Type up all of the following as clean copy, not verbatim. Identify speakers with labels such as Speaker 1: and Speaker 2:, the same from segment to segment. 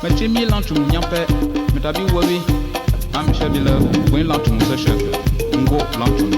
Speaker 1: Machimi lantum nyampe, metabi wabi, am shabila, when lantum session, ngo lantum.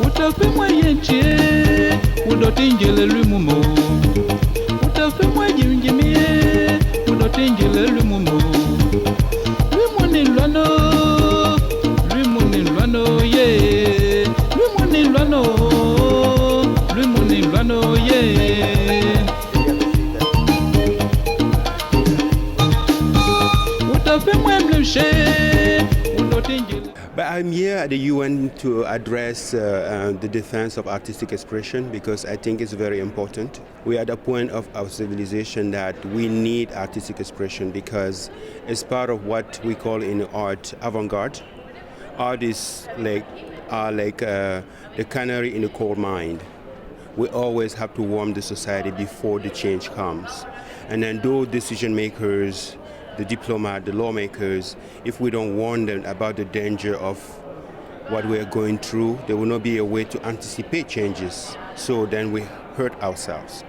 Speaker 1: Utafe mwayenche, udotingele lumumo. Utafe mwajimjimie, udotingele lumumo. Lumuni lwano, yeah. Lumuni lwano, yeah.
Speaker 2: But I'm here at the UN to address the defense of artistic expression because I think it's very important. We are at a point of our civilization that we need artistic expression because it's part of what we call in art avant-garde. Art is like the canary in the coal mine. We always have to warm the society before the change comes. And then those decision makers, the diplomats, the lawmakers, if we don't warn them about the danger of what we are going through, there will not be a way to anticipate changes. So then we hurt ourselves.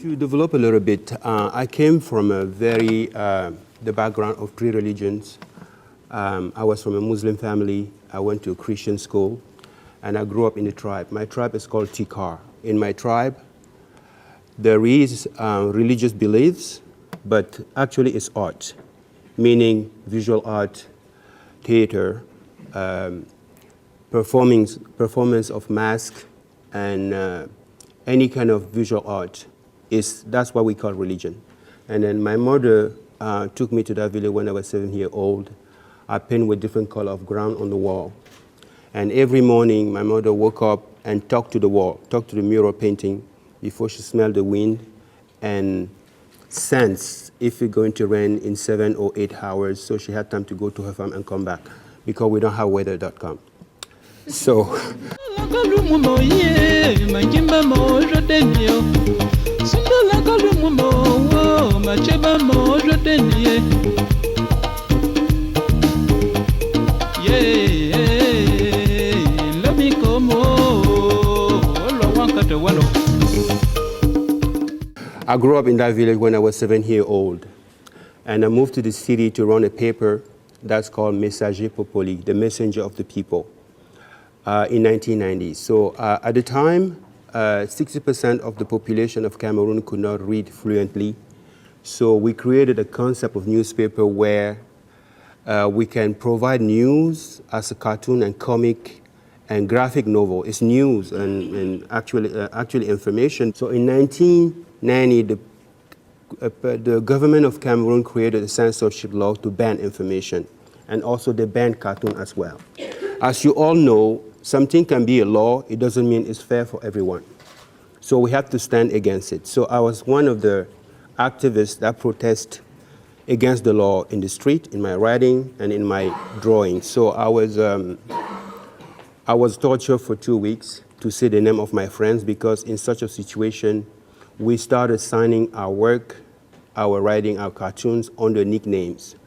Speaker 2: To develop a little bit, I came from a the background of three religions. I was from a Muslim family. I went to a Christian school, and I grew up in a tribe. My tribe is called Tikar. In my tribe, there is religious beliefs, but actually it's art, meaning visual art, theater, performance of mask, and any kind of visual art. That's what we call religion. And then my mother took me to that village when I was 7 years old. I painted with different color of ground on the wall. And every morning, my mother woke up and talked to the wall, talked to the mural painting before she smelled the wind and sensed if it's going to rain in 7 or 8 hours. So she had time to go to her farm and come back because we don't have weather.com. So. I grew up in that village when I was 7 years old, and I moved to the city to run a paper that's called Messager Popoli, the messenger of the people, in 1990. So at the time, 60% of the population of Cameroon could not read fluently. So we created a concept of newspaper where we can provide news as a cartoon and comic and graphic novel. It's news and actually information. So in 1990, the government of Cameroon created a censorship law to ban information, and also they banned cartoon as well. As you all know, something can be a law, it doesn't mean it's fair for everyone. So we have to stand against it. So I was one of the activists that protest against the law in the street, in my writing and in my drawing. So I was tortured for 2 weeks to say the name of my friends because in such a situation, we started signing our work, our writing, our cartoons under nicknames.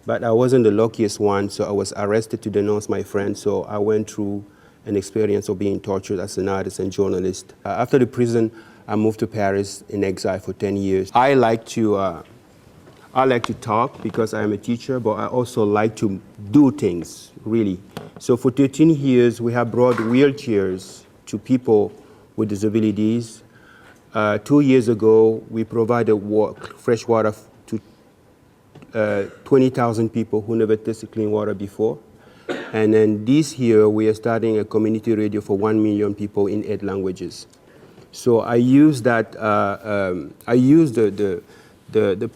Speaker 2: But I wasn't the luckiest one, so I was arrested to denounce my friends. So I went through an experience of being tortured as an artist and journalist. After the prison, I moved to Paris in exile for 10 years. I like to talk because I am a teacher, but I also like to do things, really. So for 13 years, we have brought wheelchairs to people with disabilities. 2 years ago, we provided fresh water to 20,000 people who never tasted clean water before. And then this year, we are starting a community radio for 1 million people in 8 languages. So I use that, I use the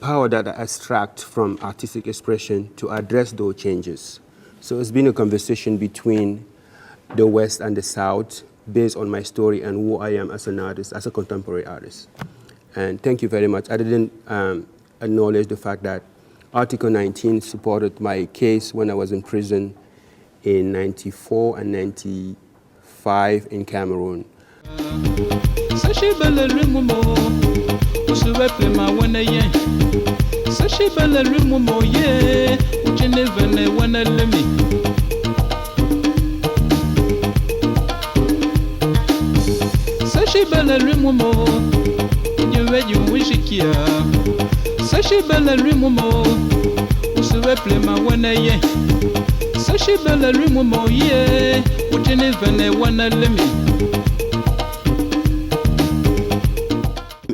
Speaker 2: power that I extract from artistic expression to address those changes. So it's been a conversation between the West and the South based on my story and who I am as an artist, as a contemporary artist. And thank you very much. I didn't acknowledge the fact that Article 19 supported my case when I was in prison in 94 and 95 in Cameroon.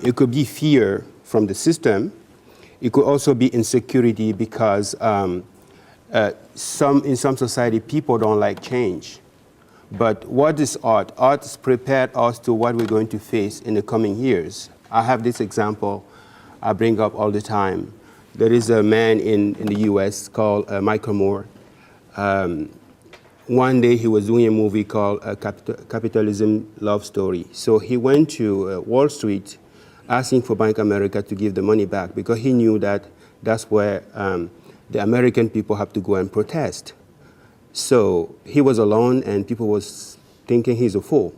Speaker 2: It could be fear from the system. It could also be insecurity because in some society, people don't like change. But what is art? Art has prepared us to what we're going to face in the coming years. I have this example I bring up all the time. There is a man in the US called Michael Moore. One day he was doing a movie called Capitalism Love Story. So he went to Wall Street asking for Bank of America to give the money back because he knew that that's where the American people have to go and protest. So he was alone and people was thinking he's a fool.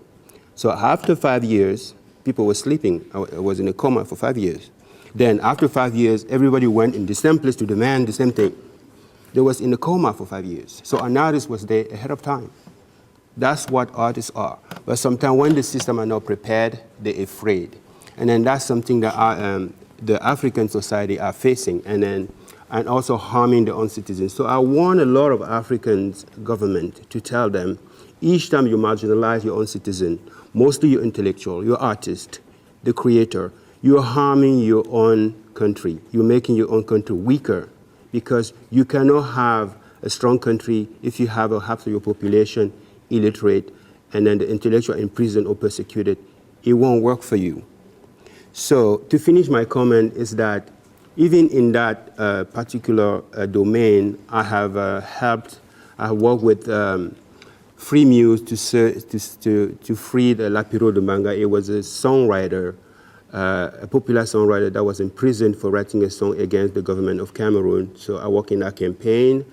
Speaker 2: So after 5 years, people were sleeping. I was in a coma for 5 years. Then after 5 years, everybody went in the same place to demand the same thing. They was in a coma for 5 years. So an artist was there ahead of time. That's what artists are. But sometimes when the system are not prepared, they're afraid. And then that's something that the African society are facing and also harming their own citizens. So I want a lot of African government to tell them, each time you marginalize your own citizen, mostly your intellectual, your artist, the creator, you're harming your own country. You're making your own country weaker because you cannot have a strong country if you have half of your population illiterate and then the intellectual in prison or persecuted. It won't work for you. So to finish my comment is that even in that particular domain, I have worked with Free Muse to free the Lapiro de Manga. It was a songwriter, a popular songwriter that was in prison for writing a song against the government of Cameroon. So I work in that campaign.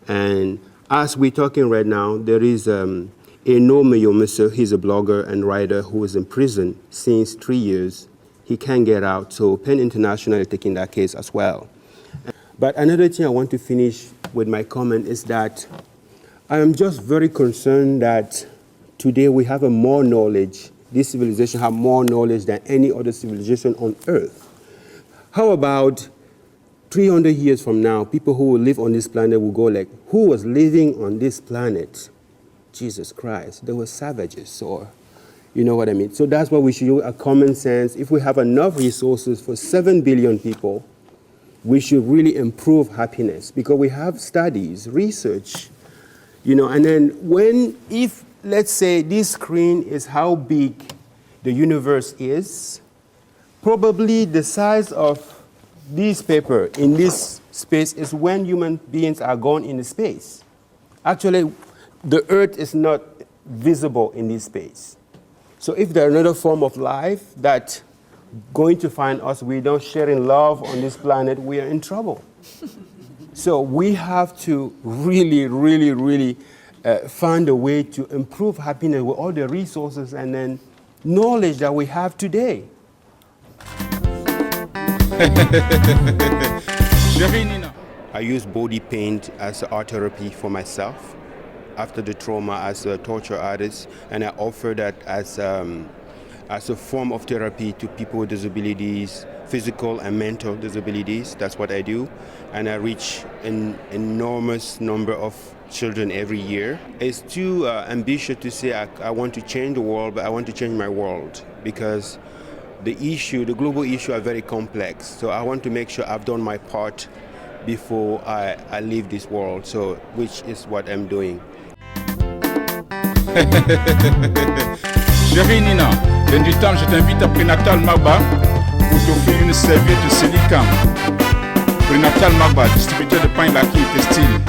Speaker 2: And as we're talking right now, there is Eno Meyomeso. He's a blogger and writer who is in prison since 3 years. He can't get out, so PEN International is taking that case as well. But another thing I want to finish with my comment is that I am just very concerned that today we have more knowledge. This civilization has more knowledge than any other civilization on Earth. How about 300 years from now, people who will live on this planet will go like, who was living on this planet? Jesus Christ, they were savages, or you know what I mean? So that's why we should use a common sense. If we have enough resources for 7 billion people, we should really improve happiness because we have studies, research, you know, and then if, let's say, this screen is how big the universe is, probably the size of this paper in this space is when human beings are gone into space. Actually, the Earth is not visible in this space. So if there's another form of life that's going to find us, we don't share in love on this planet, we are in trouble. So we have to really, really, really find a way to improve happiness with all the resources and then knowledge that we have today. I use body paint as art therapy for myself after the trauma as a torture artist, and I offer that as a form of therapy to people with disabilities, physical and mental disabilities. That's what I do, and I reach an enormous number of children every year. It's too ambitious to say I want to change the world, but I want to change my world because the global issue are very complex. So I want to make sure I've done my part before I leave this world, so which is what I'm doing.
Speaker 1: Chérie Nina, ben du temps, je t'invite à Prénatal Magba pour t'offrir une serviette de silicone. Prénatal Magba, distributeur de pain laqué et textile.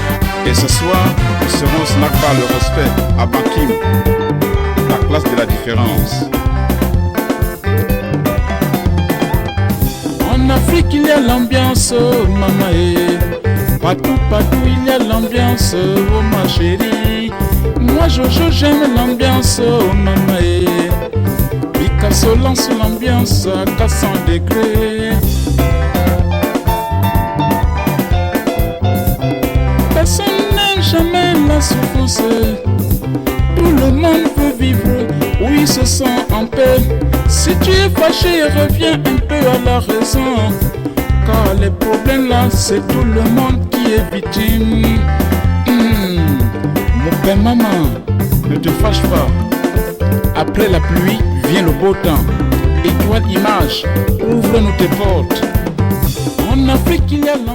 Speaker 1: Et ce soir, nous serons au snack bar Le Respect à Bankim, la place de la différence. En Afrique, il y a l'ambiance, oh, maman, partout, il y a l'ambiance, oh ma chérie. Moi Jojo j'aime l'ambiance, oh maman. Picasso lance l'ambiance à 400 degrés. Personne n'aime jamais la souffrance. Tout le monde veut vivre où il se sent en paix. Si tu es fâché, reviens un peu à la raison. Car les problèmes là, c'est tout le monde qui est victime. Mon père, maman, ne te fâche pas. Après la pluie, vient le beau temps. Étoile image, ouvre-nous tes portes. En Afrique, il y a l'ambiance.